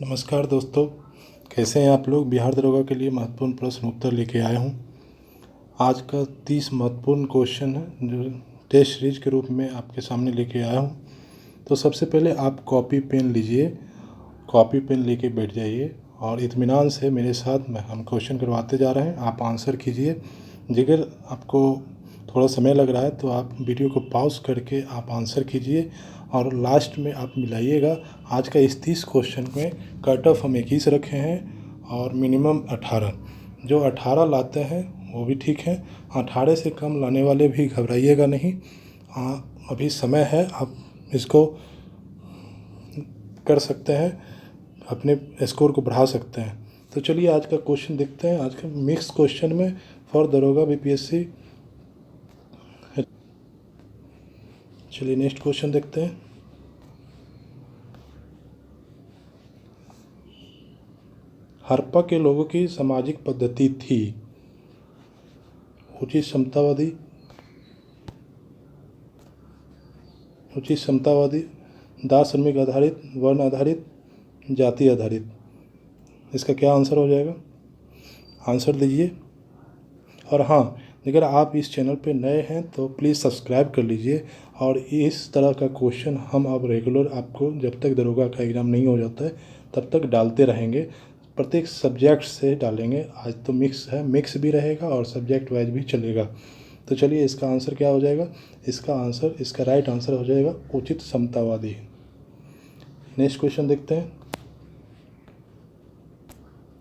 नमस्कार दोस्तों, कैसे हैं आप लोग। बिहार दरोगा के लिए महत्वपूर्ण प्रश्न उत्तर लेके आया हूं। आज का 30 महत्वपूर्ण क्वेश्चन है जो टेस्ट सीरीज के रूप में आपके सामने लेके आया हूं। तो सबसे पहले आप कॉपी पेन लीजिए, कॉपी पेन लेके बैठ जाइए और इत्मीनान से मेरे साथ हम क्वेश्चन करवाते जा रहे हैं। आप आंसर कीजिए। अगर आपको थोड़ा समय लग रहा है तो आप वीडियो को पॉज करके आप आंसर कीजिए और लास्ट में आप मिलाइएगा। आज का इस 30 क्वेश्चन में कट ऑफ हम 21 रखे हैं और मिनिमम 18। जो 18 लाते हैं वो भी ठीक है, 18 से कम लाने वाले भी घबराइएगा नहीं। अभी समय है, आप इसको कर सकते हैं, अपने स्कोर को बढ़ा सकते हैं। तो चलिए आज का क्वेश्चन देखते हैं। आज का मिक्स क्वेश्चन में फॉर दरोगा बीपीएससी। चलिए नेक्स्ट क्वेश्चन देखते हैं। हड़प्पा के लोगों की सामाजिक पद्धति थी उचित समतावादी, दास श्रमिक आधारित, वर्ण आधारित, जाति आधारित। इसका क्या आंसर हो जाएगा? आंसर दीजिए। और हाँ, अगर आप इस चैनल पे नए हैं तो प्लीज़ सब्सक्राइब कर लीजिए। और इस तरह का क्वेश्चन हम अब रेगुलर आपको जब तक दरोगा का एग्ज़ाम नहीं हो जाता है तब तक डालते रहेंगे। प्रत्येक सब्जेक्ट से डालेंगे। आज तो मिक्स है, मिक्स भी रहेगा और सब्जेक्ट वाइज भी चलेगा। तो चलिए इसका आंसर क्या हो जाएगा? इसका राइट आंसर हो जाएगा उचित समतावादी। नेक्स्ट क्वेश्चन देखते हैं।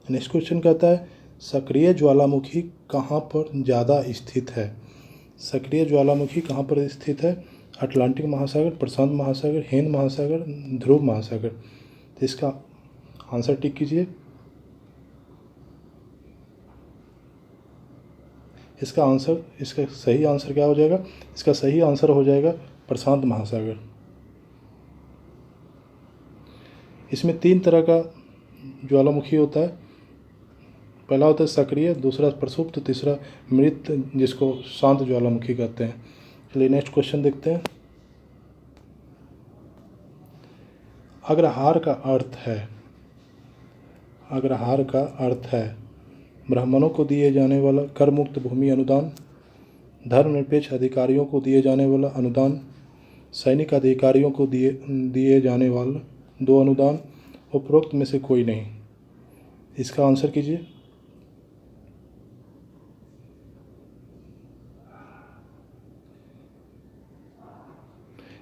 नेक्स्ट क्वेश्चन कहता है सक्रिय ज्वालामुखी कहाँ पर ज़्यादा स्थित है? सक्रिय ज्वालामुखी कहाँ पर स्थित है? अटलांटिक महासागर, प्रशांत महासागर, हिंद महासागर, ध्रुव महासागर। तो इसका आंसर टिक कीजिए। इसका सही आंसर क्या हो जाएगा? इसका सही आंसर हो जाएगा प्रशांत महासागर। इसमें 3 तरह का ज्वालामुखी होता है। पहला होता है सक्रिय, दूसरा प्रसुप्त, तीसरा मृत, जिसको शांत ज्वालामुखी कहते हैं। चलिए नेक्स्ट क्वेश्चन देखते हैं। अग्रहार का अर्थ है ब्राह्मणों को दिए जाने वाला कर मुक्त भूमि अनुदान, धर्मनिरपेक्ष अधिकारियों को दिए जाने वाला अनुदान, सैनिक अधिकारियों को दिए जाने वाला 2 अनुदान, उपरोक्त में से कोई नहीं। इसका आंसर कीजिए।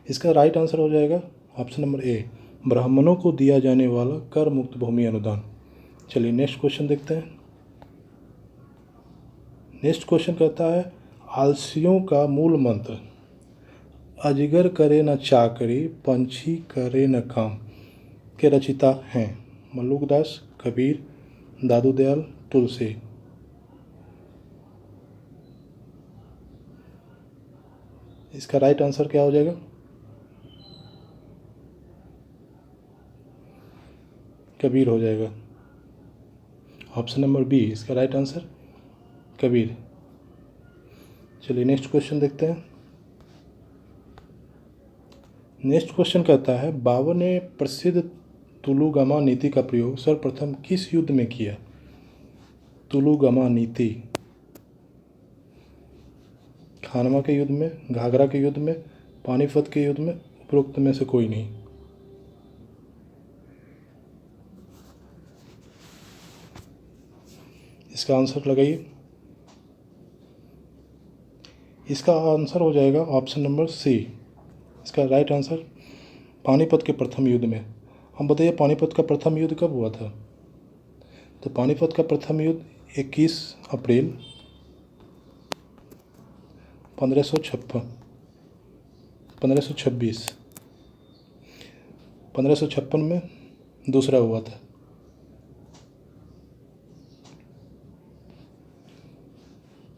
इसका राइट आंसर हो जाएगा ऑप्शन नंबर ए, ब्राह्मणों को दिया जाने वाला कर मुक्त भूमि अनुदान। चलिए नेक्स्ट क्वेश्चन देखते हैं। नेक्स्ट क्वेश्चन कहता है आलसियों का मूल मंत्र अजगर करे न चाकरी, पंछी करे न काम के रचिता हैं? मल्लुकदास, कबीर, दादू दयाल, तुलसी। इसका राइट आंसर क्या हो जाएगा? कबीर हो जाएगा। ऑप्शन नंबर बी इसका राइट आंसर कबीर। चलिए नेक्स्ट क्वेश्चन देखते हैं। नेक्स्ट क्वेश्चन कहता है बाबर ने प्रसिद्ध तुलुगमा नीति का प्रयोग सर्वप्रथम किस युद्ध में किया? तुलुगमा नीति खानवा के युद्ध में, घाघरा के युद्ध में, पानीपत के युद्ध में, उपरोक्त में से कोई नहीं। इसका आंसर लगाइए। इसका आंसर हो जाएगा ऑप्शन नंबर सी। इसका राइट आंसर पानीपत के प्रथम युद्ध में। हम बताइए पानीपत का प्रथम युद्ध कब हुआ था? तो पानीपत का प्रथम युद्ध 21 अप्रैल 1556 में दूसरा हुआ था।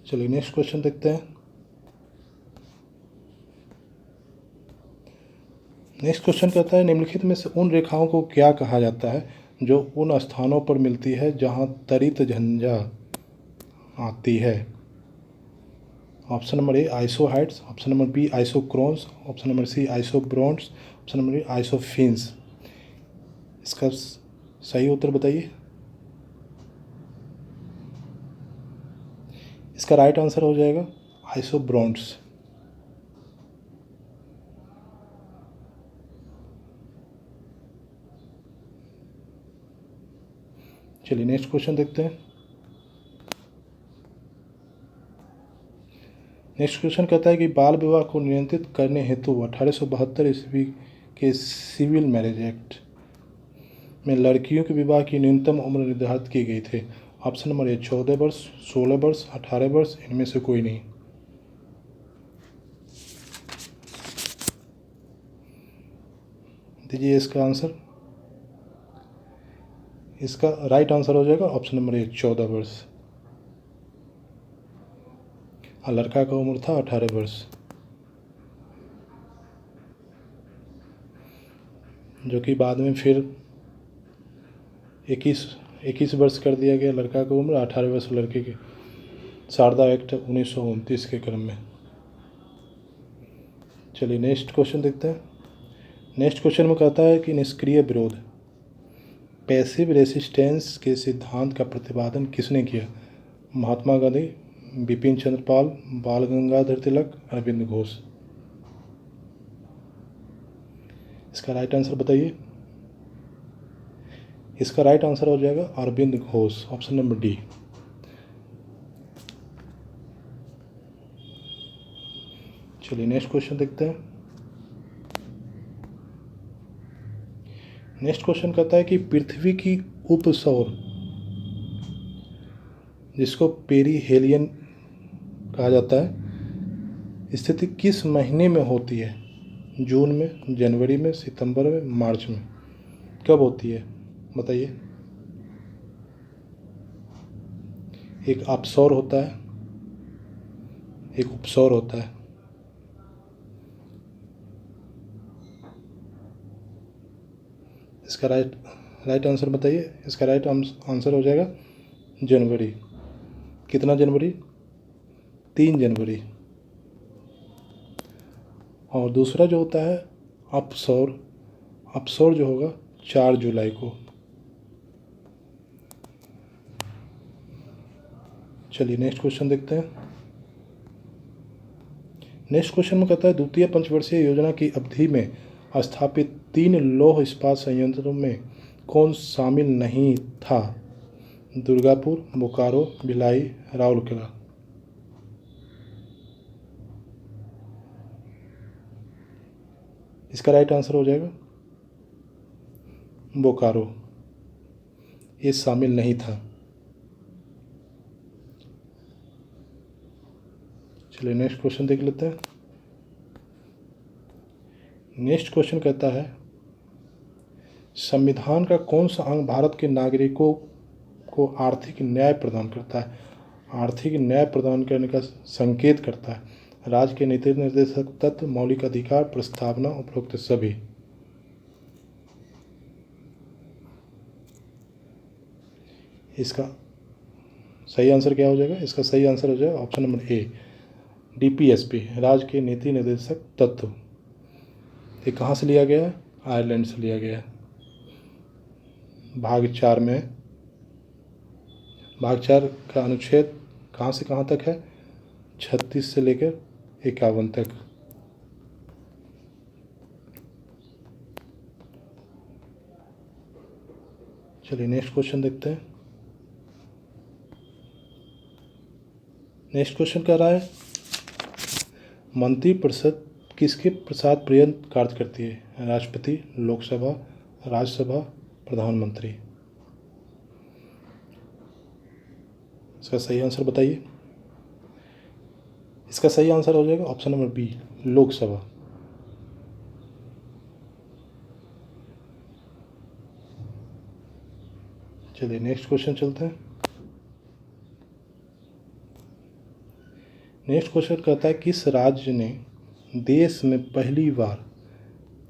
चलिए नेक्स्ट क्वेश्चन देखते हैं। नेक्स्ट क्वेश्चन कहता है निम्नलिखित में से उन रेखाओं को क्या कहा जाता है जो उन स्थानों पर मिलती है जहां तरित झंझा आती है? Option number a isohyets, option number b isochrones, option number c आइसोब्रोन्स, ऑप्शन नंबर ए आइसोफिन्स। इसका सही उत्तर बताइए। इसका राइट आंसर हो जाएगा आइसोब्रोंड्स। चलिए नेक्स्ट क्वेश्चन देखते हैं। नेक्स्ट क्वेश्चन कहता है कि बाल विवाह को नियंत्रित करने हेतु 1872 ईस्वी के सिविल मैरिज एक्ट में लड़कियों के विवाह की न्यूनतम उम्र निर्धारित की गई थी। ऑप्शन नंबर ए 14 वर्ष, 16 वर्ष, 18 वर्ष, इनमें से कोई नहीं। दीजिए इसका आंसर। इसका राइट आंसर हो जाएगा ऑप्शन नंबर ए 14 वर्ष। और लड़का का उम्र था 18 वर्ष, जो कि बाद में फिर 21 वर्ष कर दिया गया लड़का की उम्र, 18 वर्ष लड़के की, शारदा एक्ट 1929 के क्रम में। चलिए नेक्स्ट क्वेश्चन देखते हैं। नेक्स्ट क्वेश्चन में कहता है कि निष्क्रिय विरोध, पैसिव रेसिस्टेंस के सिद्धांत का प्रतिपादन किसने किया? महात्मा गांधी, बिपिन चंद्र पाल, बाल गंगाधर तिलक, अरविंद घोष। इसका राइट आंसर बताइए। इसका राइट आंसर हो जाएगा Aurobindo Ghosh, option number D. चलिए नेक्स्ट क्वेश्चन देखते हैं। नेक्स्ट क्वेश्चन कहता है कि पृथ्वी की उपसौर, जिसको पेरीहेलियन कहा जाता है, स्थिति किस महीने में होती है? जून में, जनवरी में, सितंबर में, मार्च में? कब होती है बताइए। एक अपसौर होता है, एक उपसौर होता है। इसका राइट आंसर बताइए। इसका राइट आंसर हो जाएगा जनवरी। कितना जनवरी? 3 जनवरी। और दूसरा जो होता है अपसौर, अपसौर जो होगा 4 जुलाई को। चलिए नेक्स्ट क्वेश्चन देखते हैं। नेक्स्ट क्वेश्चन में कहता है द्वितीय पंचवर्षीय योजना की अवधि में स्थापित 3 लौह इस्पात संयंत्रों में कौन शामिल नहीं था? दुर्गापुर, बोकारो, भिलाई, राउरकेला। इसका राइट आंसर हो जाएगा बोकारो, ये शामिल नहीं था। चलिए नेक्स्ट क्वेश्चन देख लेते हैं। नेक्स्ट क्वेश्चन कहता है संविधान का कौन सा अंग भारत के नागरिकों को आर्थिक न्याय प्रदान करता है? आर्थिक न्याय प्रदान करने का संकेत करता है। राज्य के नीति निर्देशक तत्व, मौलिक अधिकार, प्रस्तावना, उपरोक्त सभी। इसका सही आंसर क्या हो जाएगा? इसका सही आंसर हो जाएगा ऑप्शन नंबर ए डीपीएसपी, राज्य के नीति निर्देशक तत्व। ये कहाँ से लिया गया है? आयरलैंड से लिया गया है। भाग 4 में, भाग 4 का अनुच्छेद कहाँ से कहाँ तक है? 36 से लेकर 51 तक। चलिए नेक्स्ट क्वेश्चन देखते हैं। नेक्स्ट क्वेश्चन कह रहा है मंत्रिपरिषद किसके साथ पर्यंत कार्य करती है? राष्ट्रपति, लोकसभा, राज्यसभा, प्रधानमंत्री। इसका सही आंसर बताइए। इसका सही आंसर हो जाएगा ऑप्शन नंबर बी लोकसभा। चलिए नेक्स्ट क्वेश्चन चलते हैं। नेक्स्ट क्वेश्चन कहता है किस राज्य ने देश में पहली बार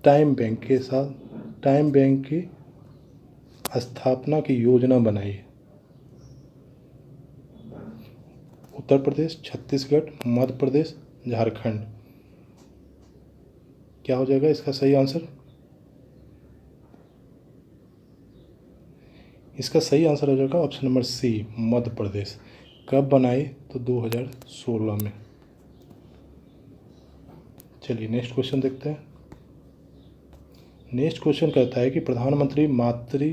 टाइम बैंक के साथ टाइम बैंक की स्थापना की योजना बनाई? उत्तर प्रदेश, छत्तीसगढ़, मध्य प्रदेश, झारखंड। क्या हो जाएगा इसका सही आंसर? इसका सही आंसर हो जाएगा ऑप्शन नंबर सी, मध्य प्रदेश। कब बनाई? तो 2016 में। चलिए नेक्स्ट क्वेश्चन देखते हैं। नेक्स्ट क्वेश्चन कहता है कि प्रधानमंत्री मातृ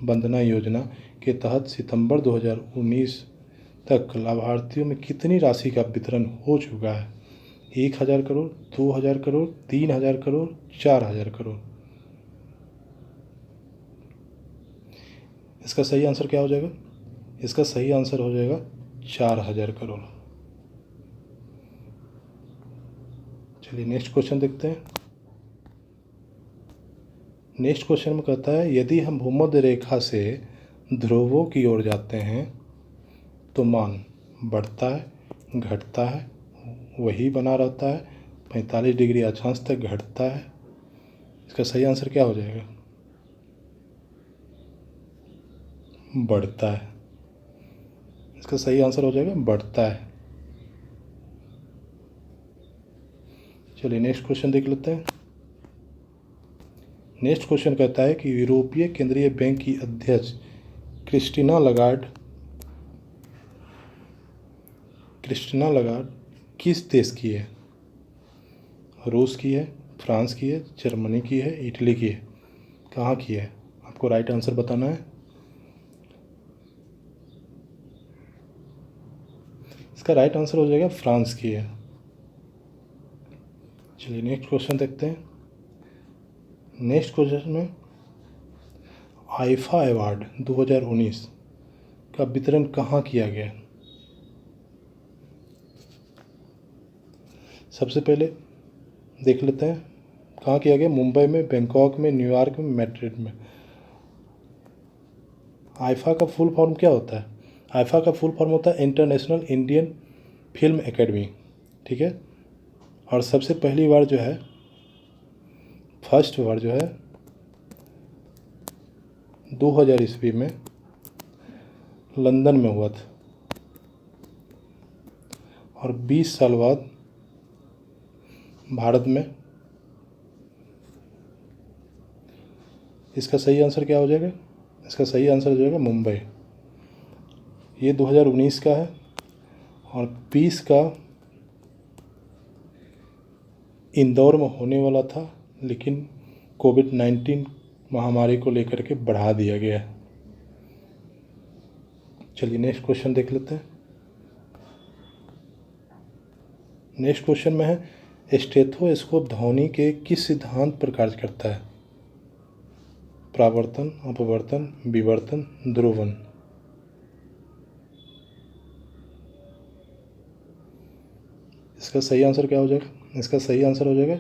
वंदना योजना के तहत सितंबर 2019 तक लाभार्थियों में कितनी राशि का वितरण हो चुका है? 1000 करोड़, 2000 करोड़, 3000 करोड़, 4000 करोड़। इसका सही आंसर क्या हो जाएगा? इसका सही आंसर हो जाएगा 4000 करोड़। चलिए नेक्स्ट क्वेश्चन देखते हैं। नेक्स्ट क्वेश्चन में कहता है यदि हम भूमध्य रेखा से ध्रुवों की ओर जाते हैं तो मान बढ़ता है, घटता है, वही बना रहता है, 45 डिग्री अक्षांश तक घटता है। इसका सही आंसर क्या हो जाएगा? बढ़ता है। इसका सही आंसर हो जाएगा बढ़ता है। चलिए नेक्स्ट क्वेश्चन देख लेते हैं। नेक्स्ट क्वेश्चन कहता है कि यूरोपीय केंद्रीय बैंक की अध्यक्ष क्रिस्टीना लगार्ड किस देश की है? रूस की है, फ्रांस की है, जर्मनी की है, इटली की है। कहाँ की है? आपको राइट आंसर बताना है। इसका राइट आंसर हो जाएगा फ्रांस की है। चलिए नेक्स्ट क्वेश्चन देखते हैं। नेक्स्ट क्वेश्चन में आईफा अवार्ड 2019 का वितरण कहाँ किया गया? सबसे पहले देख लेते हैं कहाँ किया गया। मुंबई में, बैंकॉक में, न्यूयॉर्क में, मैड्रिड में। आईफा का फुल फॉर्म क्या होता है? आईफा का फुल फॉर्म होता है इंटरनेशनल इंडियन फिल्म एकेडमी, ठीक है। और सबसे पहली बार जो है, फर्स्ट बार जो है 2000 ईस्वी में लंदन में हुआ था और 20 साल बाद भारत में। इसका सही आंसर क्या हो जाएगा? इसका सही आंसर हो जाएगा मुंबई। ये 2019 का है और 20 का इंदौर में होने वाला था, लेकिन कोविड-19 महामारी को लेकर के बढ़ा दिया गया है। चलिए नेक्स्ट क्वेश्चन देख लेते हैं। नेक्स्ट क्वेश्चन में है स्टेथोस्कोप ध्वनि के किस सिद्धांत पर कार्य करता है? परावर्तन, अपवर्तन, विवर्तन, ध्रुवन। इसका सही आंसर क्या हो जाएगा? इसका सही आंसर हो जाएगा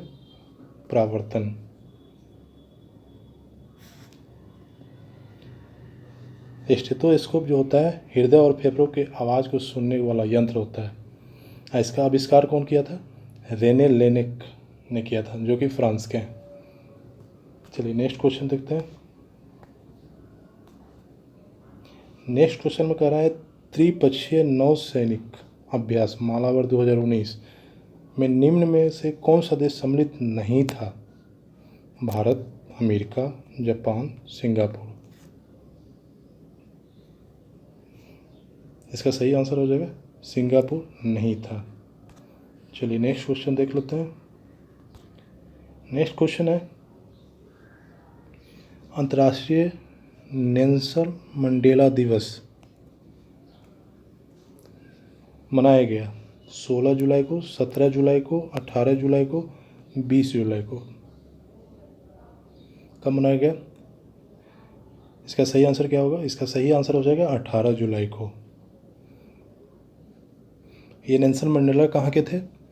परावर्तन। स्टेथोस्कोप जो होता है हृदय और फेफड़ों के आवाज़ को सुनने वाला यंत्र होता है। इसका आविष्कार कौन किया था? रेने लेनेक ने किया था, जो कि फ्रांस के हैं। चलिए नेक्स्ट क्वेश्चन देखते हैं। नेक्स्ट क्वेश्चन में कह रहा है त्रिपक्षीय नौसैनिक अभ्यास मालाबार 2019 में निम्न में से कौन सा देश सम्मिलित नहीं था? Bharat, America, Japan, Singapore. इसका सही आंसर हो जाएगा सिंगापुर नहीं था। चलिए नेक्स्ट क्वेश्चन देख लेते हैं। नेक्स्ट क्वेश्चन है अंतर्राष्ट्रीय नेल्सन मंडेला दिवस मनाया गया 16 जुलाई को, 17 जुलाई को, 18 जुलाई को, 20 जुलाई को। कब मनाया गया? इसका सही आंसर क्या होगा? इसका सही आंसर हो जाएगा 18 जुलाई को। ये नेल्सन मंडेला कहाँ के थे?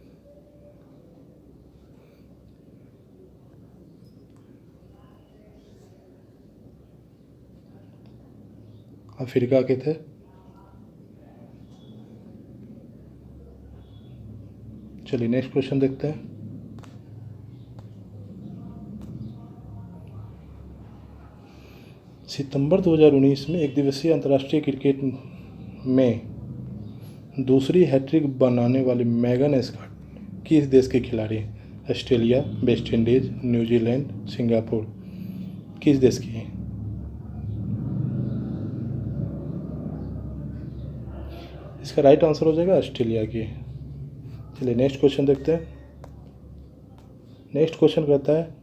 अफ्रीका के थे। चलिए नेक्स्ट क्वेश्चन देखते हैं। सितंबर 2019 में एक दिवसीय अंतर्राष्ट्रीय क्रिकेट में दूसरी हैट्रिक बनाने वाली मेगन स्कॉट किस देश के खिलाड़ी हैं? Australia, West Indies, New Zealand, Singapore. किस देश की है? इसका राइट आंसर हो जाएगा ऑस्ट्रेलिया की। चलिए नेक्स्ट क्वेश्चन देखते हैं। नेक्स्ट क्वेश्चन कहता है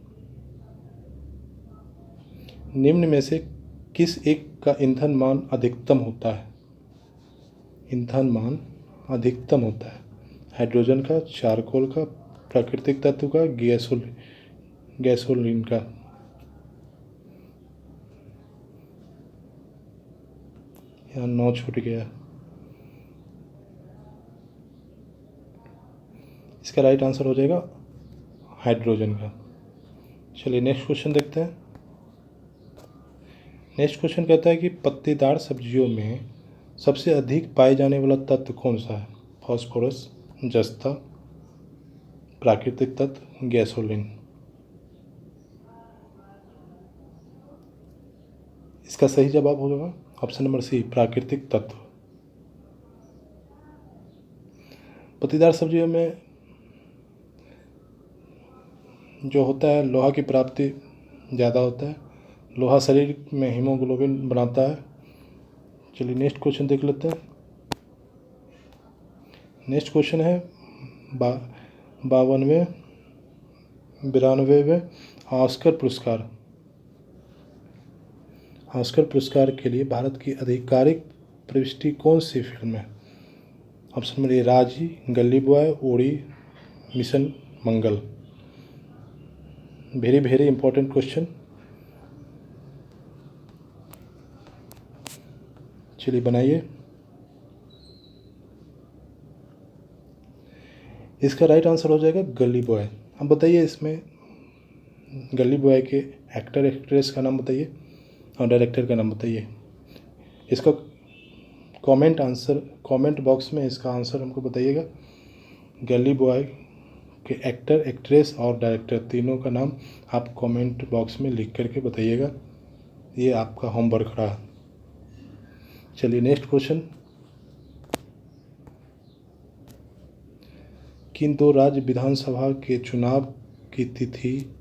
निम्न में से किस एक का ईंधन मान अधिकतम होता है? ईंधन मान अधिकतम होता है हाइड्रोजन का, चारकोल का, प्राकृतिक तत्व का, गैसोलीन का। यहाँ 9 छूट गया। इसका राइट आंसर हो जाएगा हाइड्रोजन का। चलिए नेक्स्ट क्वेश्चन देखते हैं। नेक्स्ट क्वेश्चन कहता है कि पत्तेदार सब्जियों में सबसे अधिक पाए जाने वाला तत्व कौन सा है? फास्फोरस, जस्ता, प्राकृतिक तत्व, गैसोलीन। इसका सही जवाब होगा ऑप्शन नंबर सी, प्राकृतिक तत्व। पत्तेदार सब्जियों में जो होता है लोहा की प्राप्ति ज़्यादा होता है। लोहा शरीर में हीमोग्लोबिन बनाता है। चलिए नेक्स्ट क्वेश्चन देख लेते हैं। नेक्स्ट क्वेश्चन है 92वें ऑस्कर पुरस्कार। ऑस्कर पुरस्कार के लिए भारत की आधिकारिक प्रविष्टि कौन सी फिल्म है? Option number a Raazi, Gully boy, Uri, mission Mangal. Very very important question. चलिए बनाइए। इसका राइट आंसर हो जाएगा गली बॉय। अब बताइए इसमें गली बॉय के एक्टर एक्ट्रेस का नाम बताइए और डायरेक्टर का नाम बताइए। इसका कमेंट बॉक्स में इसका आंसर हमको बताइएगा। गली बॉय के एक्टर एक्ट्रेस और डायरेक्टर तीनों का नाम आप कमेंट बॉक्स में लिख करके बताइएगा। ये आपका होमवर्क रहा। चलिए नेक्स्ट क्वेश्चन। किन दो राज्य विधानसभा के चुनाव की तिथि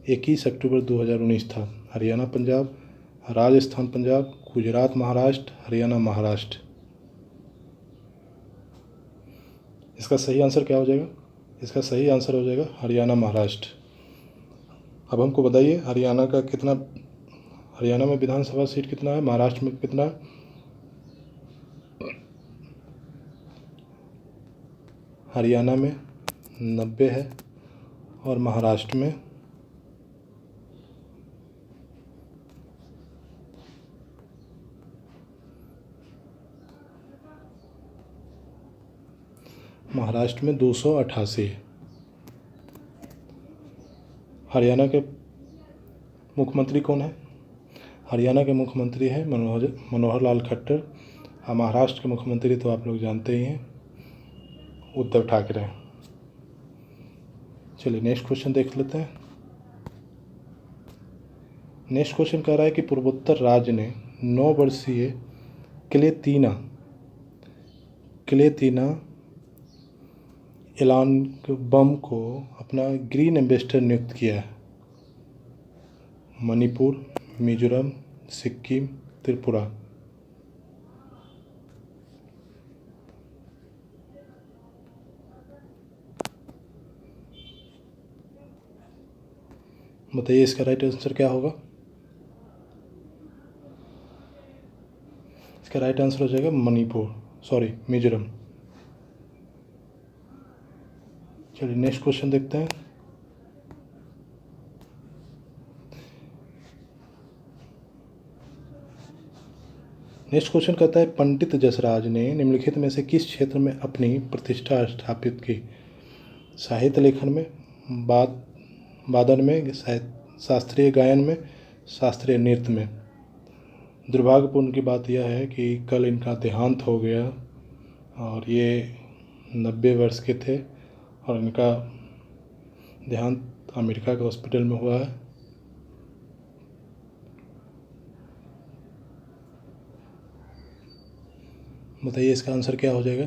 21 अक्टूबर 2019 था? हरियाणा पंजाब, राजस्थान पंजाब, गुजरात महाराष्ट्र, हरियाणा महाराष्ट्र। इसका सही आंसर क्या हो जाएगा? इसका सही आंसर हो जाएगा हरियाणा महाराष्ट्र। अब हमको बताइए हरियाणा में विधानसभा सीट कितना है, महाराष्ट्र में कितना है? हरियाणा में 90 है और महाराष्ट्र में 288 है। हरियाणा के मुख्यमंत्री कौन है? हरियाणा के मुख्यमंत्री हैं मनोहर लाल खट्टर। और महाराष्ट्र के मुख्यमंत्री तो आप लोग जानते ही हैं, उद्धव ठाकरे। चलिए नेक्स्ट क्वेश्चन देख लेते हैं। नेक्स्ट क्वेश्चन कह रहा है कि पूर्वोत्तर राज्य ने 9 वर्षीय क्लेतीना एलानबम को अपना ग्रीन एम्बेसडर नियुक्त किया है। मणिपुर, मिजोरम, सिक्किम, त्रिपुरा। बताइए इसका राइट आंसर क्या होगा? इसका राइट आंसर हो जाएगा मिजोरम। चलिए नेक्स्ट क्वेश्चन देखते हैं। नेक्स्ट क्वेश्चन कहता है पंडित जसराज ने निम्नलिखित में से किस क्षेत्र में अपनी प्रतिष्ठा स्थापित की? साहित्य लेखन में, वादन में, शास्त्रीय गायन में, शास्त्रीय नृत्य में। दुर्भाग्यपूर्ण की बात यह है कि कल इनका देहांत हो गया और ये 90 वर्ष के थे और इनका देहांत अमेरिका के हॉस्पिटल में हुआ है। बताइए इसका आंसर क्या हो जाएगा?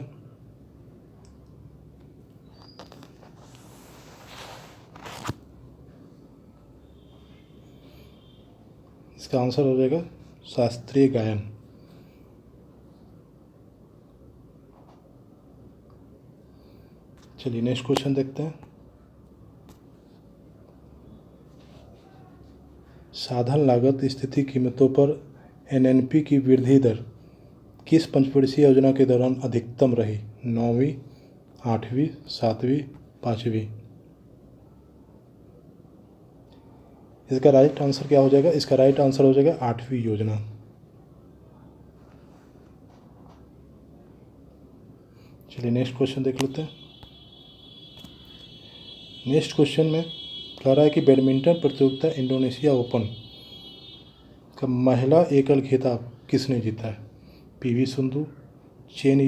इसका आंसर हो जाएगा शास्त्रीय गायन। चलिए नेक्स्ट क्वेश्चन देखते हैं। साधन लागत स्थिति कीमतों पर एनएनपी की वृद्धि दर किस पंचवर्षीय योजना के दौरान अधिकतम रही? 9वीं, 8वीं, 7वीं, 5वीं? इसका राइट आंसर क्या हो जाएगा? इसका राइट आंसर हो जाएगा 8वीं योजना। चलिए नेक्स्ट क्वेश्चन देख लेते हैं। नेक्स्ट क्वेश्चन में कह रहा है कि बैडमिंटन प्रतियोगिता इंडोनेशिया ओपन का महिला एकल खिताब किसने जीता है? PV Sindhu, Chen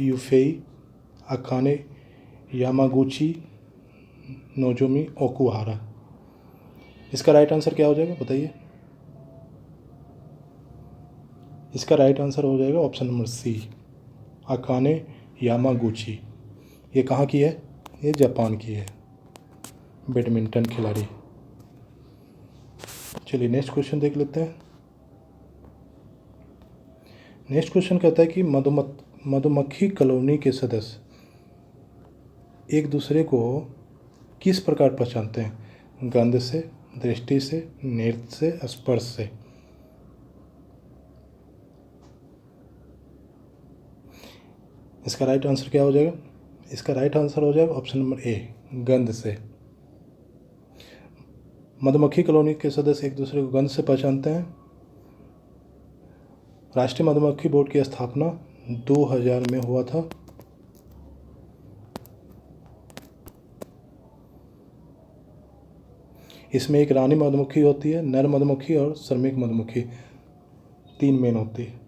Yufei, Akane Yamaguchi, Nozomi Okuhara? इसका राइट आंसर क्या हो जाएगा बताइए? इसका राइट आंसर हो जाएगा option number C, Akane Yamaguchi. ये कहाँ की है? ये जापान की है, बैडमिंटन खिलाड़ी। चलिए नेक्स्ट क्वेश्चन देख लेते हैं। नेक्स्ट क्वेश्चन कहता है कि मधुमक्खी कॉलोनी के सदस्य एक दूसरे को किस प्रकार पहचानते हैं? गंध से, दृष्टि से, नृत्य से, स्पर्श से? इसका राइट आंसर क्या हो जाएगा? इसका राइट आंसर हो जाएगा ऑप्शन नंबर ए, गंध से। मधुमक्खी कॉलोनी के सदस्य एक दूसरे को गंध से पहचानते हैं। राष्ट्रीय मधुमक्खी बोर्ड की स्थापना 2000 में हुआ था। इसमें एक रानी मधुमक्खी होती है, नर मधुमक्खी और श्रमिक मधुमक्खी, 3 मेन होती है।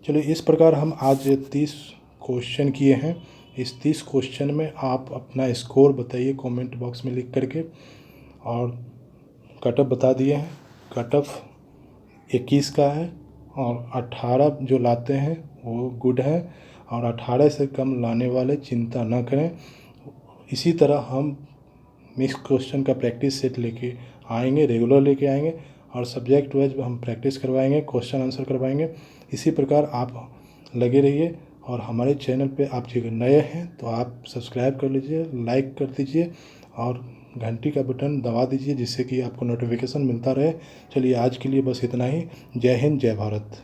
चलिए इस प्रकार हम आज 30 क्वेश्चन किए हैं। इस 30 क्वेश्चन में आप अपना स्कोर बताइए कमेंट बॉक्स में लिख करके, और कट ऑफ बता दिए हैं। कट ऑफ 21 का है और 18 जो लाते हैं वो गुड है, और 18 से कम लाने वाले चिंता न करें। इसी तरह हम मिक्स क्वेश्चन का प्रैक्टिस सेट लेके आएंगे, रेगुलर लेके आएंगे, और सब्जेक्ट वाइज हम प्रैक्टिस करवाएंगे, क्वेश्चन आंसर करवाएंगे। इसी प्रकार आप लगे रहिए, और हमारे चैनल पे आप जो नए हैं तो आप सब्सक्राइब कर लीजिए, लाइक कर दीजिए और घंटी का बटन दबा दीजिए, जिससे कि आपको नोटिफिकेशन मिलता रहे। चलिए आज के लिए बस इतना ही। जय हिंद, जय भारत।